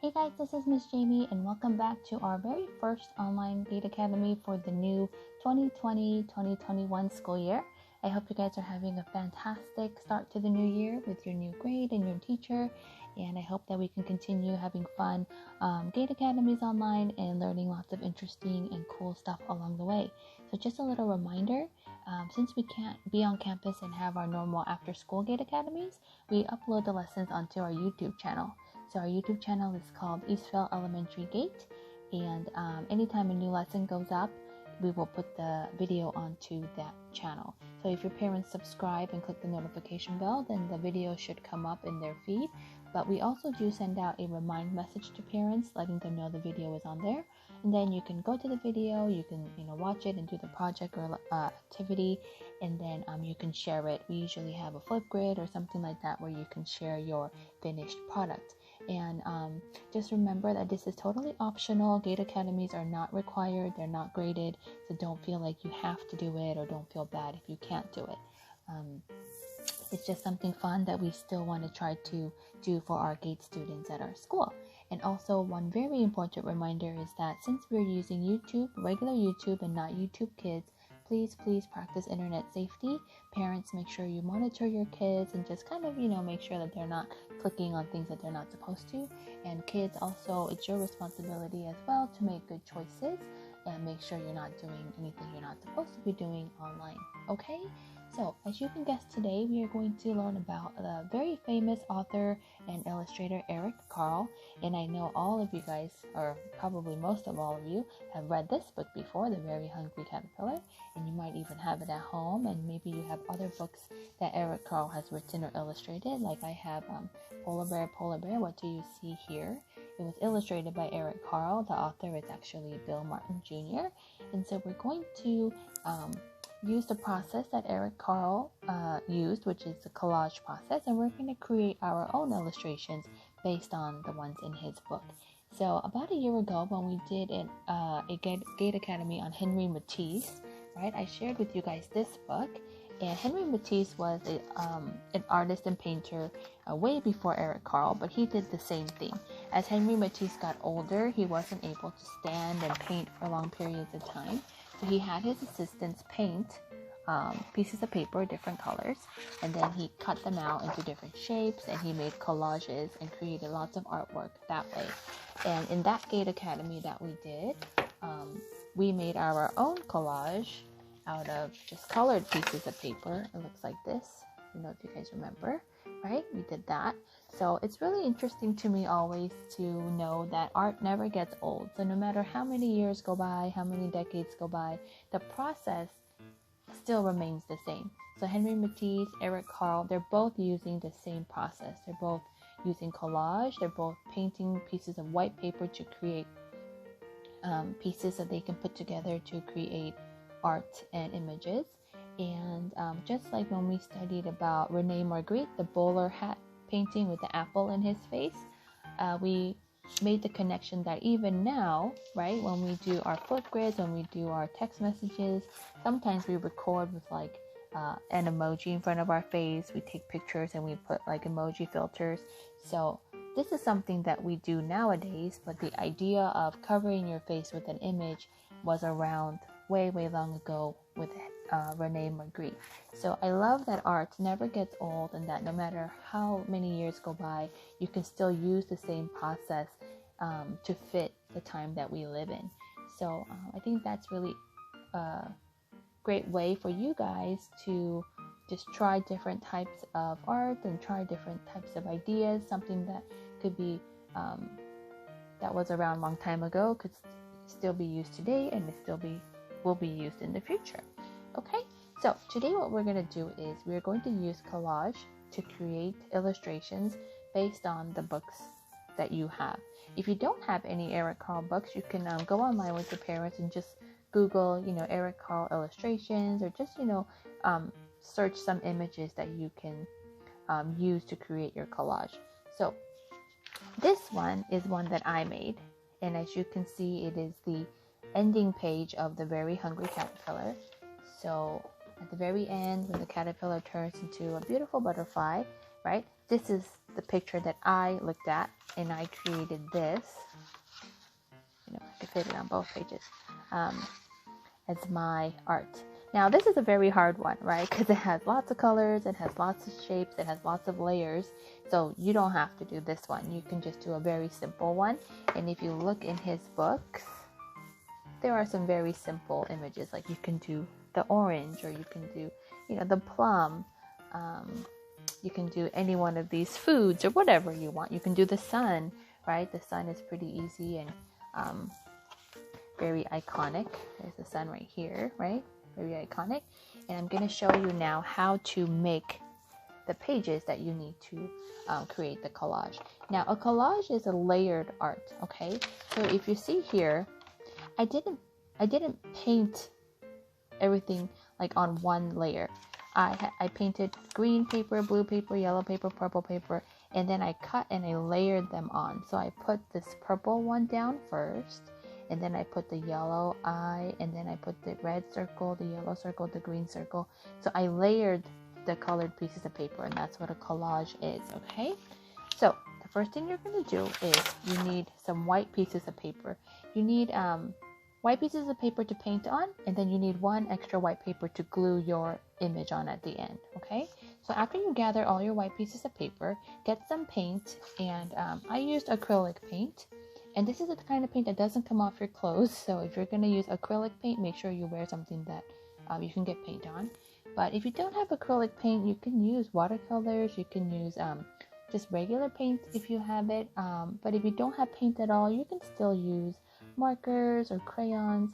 Hey guys, this is Miss Jamie and welcome back to our very first online Gate Academy for the new 2020-2021 school year. I hope you guys are having a fantastic start to the new year with your new grade and your teacher, and I hope that we can continue having fun Gate Academies online and learning lots of interesting and cool stuff along the way. So just a little reminder, since we can't be on campus and have our normal after school Gate Academies, we upload the lessons onto our YouTube channel. So our YouTube channel is called Eastvale Elementary Gate, and anytime a new lesson goes up, we will put the video onto that channel. So if your parents subscribe and click the notification bell, then the video should come up in their feed. But we also do send out a remind message to parents, letting them know the video is on there. And then you can go to the video, you can watch it and do the project or activity, and then you can share it. We usually have a Flipgrid or something like that where you can share your finished product. And just remember that this is totally optional. Gate Academies are not required, they're not graded, so don't feel like you have to do it or don't feel bad if you can't do it. It's just something fun that we still want to try to do for our Gate students at our school. And also, one very important reminder is that since we're using YouTube, regular YouTube and not YouTube Kids, please practice internet safety. Parents, make sure you monitor your kids and just kind of make sure that they're not clicking on things that they're not supposed to. And kids also, it's your responsibility as well to make good choices and make sure you're not doing anything you're not supposed to be doing online. Okay? So, as you can guess, today we are going to learn about the very famous author and illustrator Eric Carle. And I know all of you guys, or probably most of all of you, have read this book before, The Very Hungry Caterpillar. And you might even have it at home, and maybe you have other books that Eric Carle has written or illustrated. Like I have Polar Bear, What Do You See Here? It was illustrated by Eric Carle. The author is actually Bill Martin Jr. And so we're going to use the process that Eric Carle used, which is the collage process, and we're going to create our own illustrations based on the ones in his book. So about a year ago, when we did a Gate Academy on Henry Matisse, right, I shared with you guys this book. And Henry Matisse was an artist and painter way before Eric Carle, but he did the same thing. As Henry Matisse got older, he wasn't able to stand and paint for long periods of time. So he had his assistants paint pieces of paper, different colors, and then he cut them out into different shapes, and he made collages and created lots of artwork that way. And in that Gate Academy that we did, we made our own collage out of just colored pieces of paper. It looks like this. I don't know if you guys remember, right? We did that. So it's really interesting to me always to know that art never gets old. So no matter how many years go by, how many decades go by, the process still remains the same. So Henry Matisse, Eric Carle, they're both using the same process. They're both using collage. They're both painting pieces of white paper to create pieces that they can put together to create art and images. And just like when we studied about Rene Magritte, the bowler hat painting with the apple in his face, we made the connection that even now, right, when we do our Flipgrids, when we do our text messages, sometimes we record with like an emoji in front of our face. We take pictures and we put like emoji filters. So this is something that we do nowadays, but the idea of covering your face with an image was around way long ago with Rene Magritte. So I love that art never gets old, and that no matter how many years go by, you can still use the same process to fit the time that we live in. So I think that's really a great way for you guys to just try different types of art and try different types of ideas. Something that could be that was around a long time ago could still be used today, and will be used in the future. Okay, so today what we're going to do is we're going to use collage to create illustrations based on the books that you have. If you don't have any Eric Carle books, you can go online with your parents and just Google, Eric Carle illustrations, or just, search some images that you can use to create your collage. So this one is one that I made, and as you can see, it is the ending page of The Very Hungry Caterpillar. So at the very end, when the caterpillar turns into a beautiful butterfly, right, this is the picture that I looked at, and I created this. I could fit it on both pages as my art. Now this is a very hard one, right? Because it has lots of colors, it has lots of shapes, it has lots of layers. So you don't have to do this one. You can just do a very simple one. And if you look in his books, there are some very simple images. Like you can do the orange, or you can do, the plum. You can do any one of these foods or whatever you want. You can do the sun, right? The sun is pretty easy and very iconic. There's the sun right here, right? Very iconic. And I'm going to show you now how to make the pages that you need to create the collage. Now, a collage is a layered art, okay? So if you see here, I didn't paint everything like on one layer. I painted green paper, blue paper, yellow paper, purple paper, and then I cut and I layered them on. So I put this purple one down first, and then I put the yellow eye, and then I put the red circle, the yellow circle, the green circle. So I layered the colored pieces of paper, and that's what a collage is, okay? So the first thing you're going to do is you need some white pieces of paper. You need white pieces of paper to paint on, and then you need one extra white paper to glue your image on at the end, okay? So after you gather all your white pieces of paper, get some paint, and I used acrylic paint. And this is the kind of paint that doesn't come off your clothes. So if you're going to use acrylic paint, make sure you wear something that you can get paint on. But if you don't have acrylic paint, you can use watercolors. You can use just regular paint if you have it. But if you don't have paint at all, you can still use markers or crayons.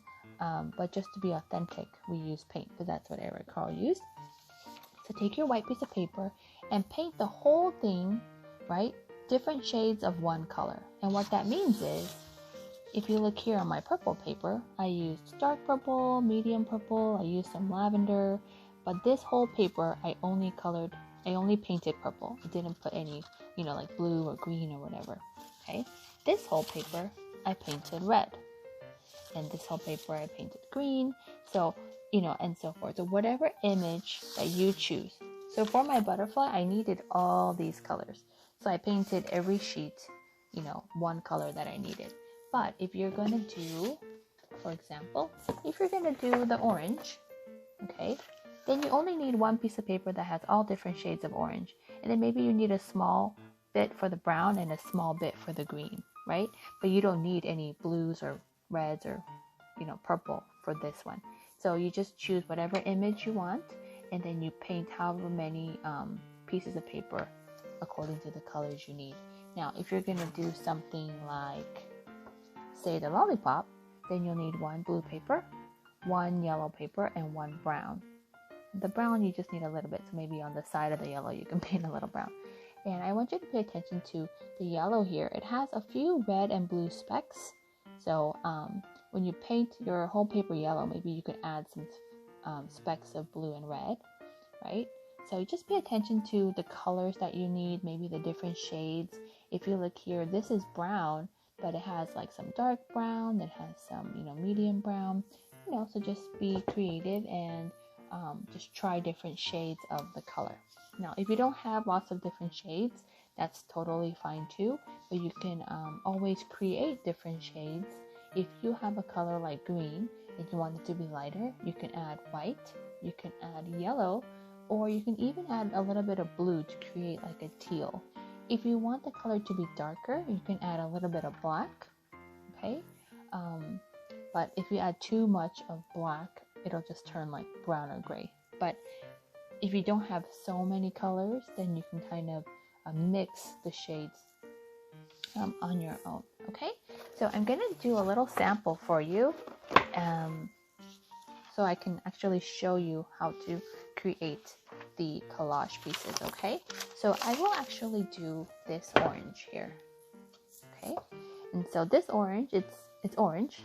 But just to be authentic, we use paint, because that's what Eric Carle used. So take your white piece of paper and paint the whole thing, right? Different shades of one color. And what that means is, if you look here on my purple paper, I used dark purple, medium purple, I used some lavender, but this whole paper I only painted purple. I didn't put any, like blue or green or whatever. Okay, this whole paper I painted red, and this whole paper I painted green. So, and so forth. So whatever image that you choose. So for my butterfly, I needed all these colors. So I painted every sheet, one color that I needed. But if you're going to do, for example, if you're going to do the orange, okay, then you only need one piece of paper that has all different shades of orange. And then maybe you need a small bit for the brown and a small bit for the green, right? But you don't need any blues or reds or, purple for this one. So you just choose whatever image you want, and then you paint however many pieces of paper according to the colors you need. Now, if you're going to do something like, say, the lollipop, then you'll need one blue paper, one yellow paper, and one brown. The brown, you just need a little bit, so maybe on the side of the yellow, you can paint a little brown. And I want you to pay attention to the yellow here. It has a few red and blue specks. So when you paint your whole paper yellow, maybe you could add some specks of blue and red, right? So just pay attention to the colors that you need, maybe the different shades. If you look here, this is brown, but it has like some dark brown, it has some, medium brown, so just be creative and just try different shades of the color. Now, if you don't have lots of different shades, that's totally fine too, but you can always create different shades. If you have a color like green and you want it to be lighter, you can add white, you can add yellow, or you can even add a little bit of blue to create like a teal. If you want the color to be darker, you can add a little bit of black, okay? But if you add too much of black, it'll just turn like brown or gray. But if you don't have so many colors, then you can kind of mix the shades on your own, okay? So I'm gonna do a little sample for you, so I can actually show you how to create the collage pieces, okay? So I will actually do this orange here, okay? And so this orange, it's orange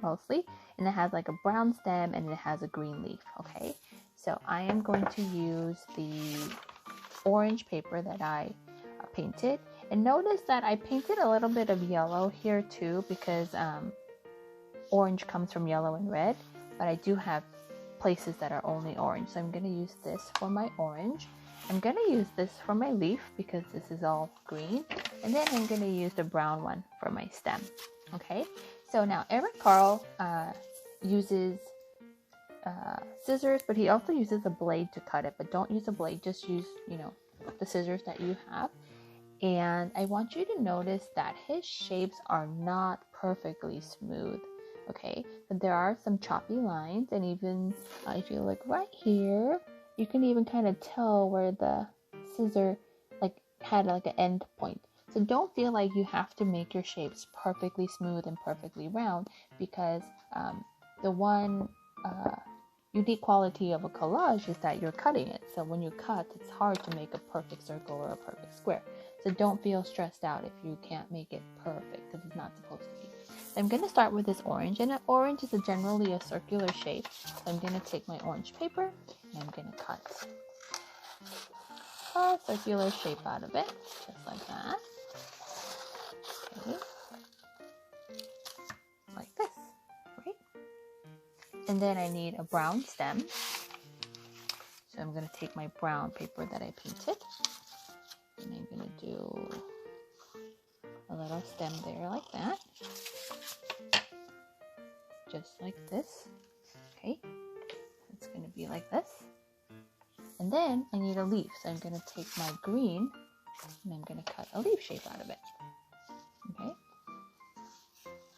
mostly, and it has like a brown stem and it has a green leaf, okay? So I am going to use the orange paper that I painted, and notice that I painted a little bit of yellow here too, because orange comes from yellow and red, but I do have places that are only orange, so I'm going to use this for my orange. I'm going to use this for my leaf because this is all green. And then I'm going to use the brown one for my stem. Okay, so now Eric Carle uses scissors, but he also uses a blade to cut it. But don't use a blade, just use, the scissors that you have. And I want you to notice that his shapes are not perfectly smooth. Okay, but there are some choppy lines, and even if you look right here, you can even kind of tell where the scissor had an end point. So don't feel like you have to make your shapes perfectly smooth and perfectly round, because the one unique quality of a collage is that you're cutting it. So when you cut, it's hard to make a perfect circle or a perfect square. So don't feel stressed out if you can't make it perfect, because it's not supposed to be. I'm going to start with this orange, and an orange is generally a circular shape. So I'm going to take my orange paper and I'm going to cut a circular shape out of it, just like that. Okay. Like this, right? And then I need a brown stem. So I'm going to take my brown paper that I painted, and I'm going to do a little stem there like that. Just like this. Okay, it's going to be like this. And then I need a leaf, so I'm going to take my green and I'm going to cut a leaf shape out of it. Okay,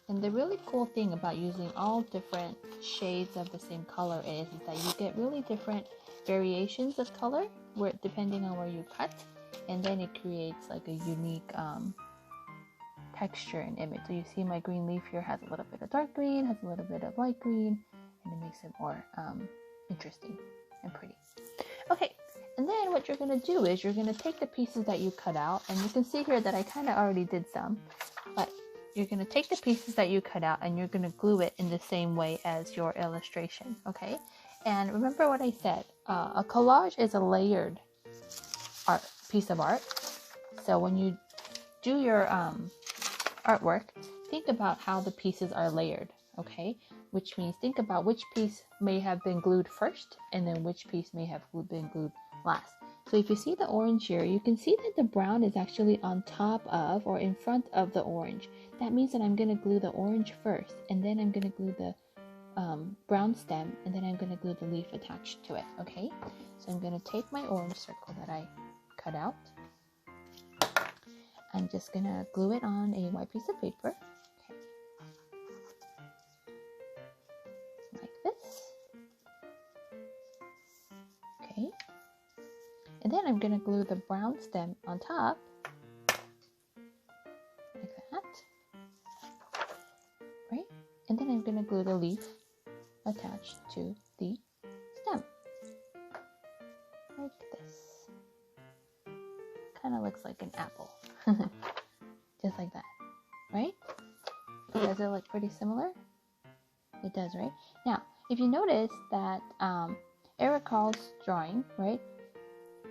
and the really cool thing about using all different shades of the same color is that you get really different variations of color depending on where you cut, and then it creates like a unique texture and image. So you see my green leaf here has a little bit of dark green, has a little bit of light green, and it makes it more interesting and pretty. Okay, and then what you're going to do is you're going to take the pieces that you cut out, and you can see here that I kind of already did some, but you're going to take the pieces that you cut out and you're going to glue it in the same way as your illustration, okay? And remember what I said, a collage is a layered piece of art. So when you do your artwork, think about how the pieces are layered, okay? Which means think about which piece may have been glued first and then which piece may have been glued last. So if you see the orange here, you can see that the brown is actually on top of or in front of the orange. That means that I'm going to glue the orange first, and then I'm going to glue the brown stem, and then I'm going to glue the leaf attached to it, okay? So I'm going to take my orange circle that I cut out. I'm just going to glue it on a white piece of paper. Okay. Like this. Okay. And then I'm going to glue the brown stem on top. Like that. Right? And then I'm going to glue the leaf attached to the stem. Like this. Kind of looks like an apple. Just like that, right? Does it look pretty similar? It does, right? Now, if you notice that Eric Carle's drawing, right?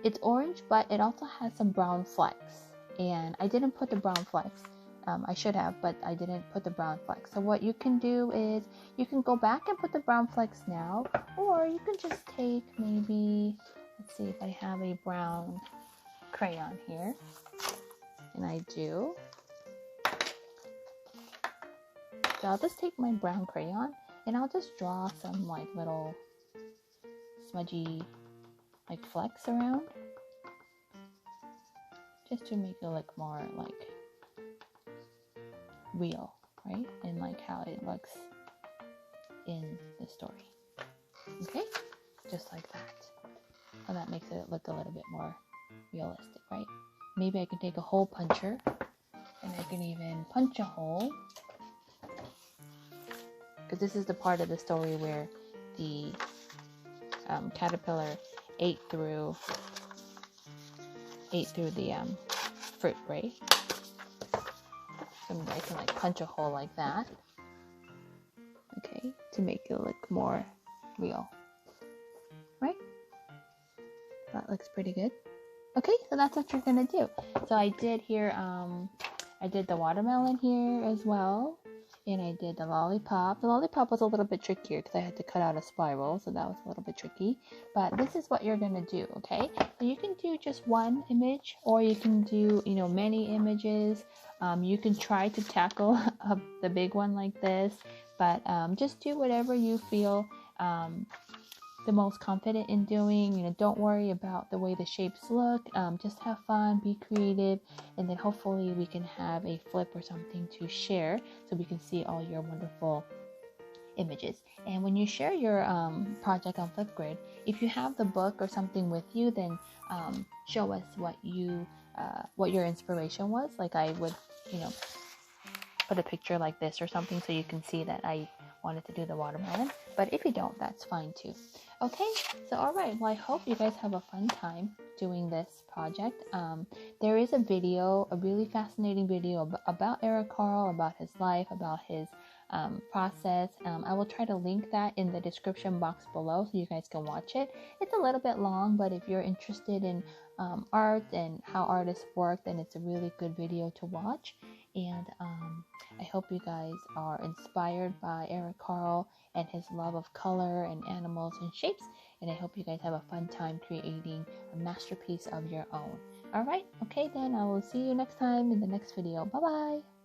It's orange, but it also has some brown flecks. And I didn't put the brown flecks. I should have, but I didn't put the brown flecks. So what you can do is you can go back and put the brown flecks now, or you can just take maybe, let's see if I have a brown crayon here. And I do. So I'll just take my brown crayon and I'll just draw some like little smudgy like flecks around, just to make it look more like real, right? And like how it looks in the story. Okay? Just like that. And that makes it look a little bit more realistic, right? Maybe I can take a hole puncher and I can even punch a hole, because this is the part of the story where the caterpillar ate through the fruit, right? So I can like punch a hole like that, okay, to make it look more real, right? That looks pretty good. Okay, so that's what you're gonna do. So I did here, I did the watermelon here as well. and I did the lollipop. The lollipop was a little bit trickier because I had to cut out a spiral, so that was a little bit tricky. But this is what you're gonna do, okay? So you can do just one image, or you can do, many images. You can try to tackle the big one like this, but just do whatever you feel the most confident in doing. Don't worry about the way the shapes look. Just have fun, be creative, and then hopefully we can have a flip or something to share so we can see all your wonderful images. And when you share your project on Flipgrid, if you have the book or something with you, then show us what your inspiration was. Like I would, put a picture like this or something so you can see that I wanted to do the watermelon. But if you don't, that's fine too. Okay, so all right, well, I hope you guys have a fun time doing this project. There is a video, a really fascinating video about Eric Carle, about his life, about his process. I will try to link that in the description box below so you guys can watch it. It's a little bit long, but if you're interested in art and how artists work, then it's a really good video to watch. And I hope you guys are inspired by Eric Carle and his love of color and animals and shapes. And I hope you guys have a fun time creating a masterpiece of your own. All right, okay then, I will see you next time in the next video. Bye bye.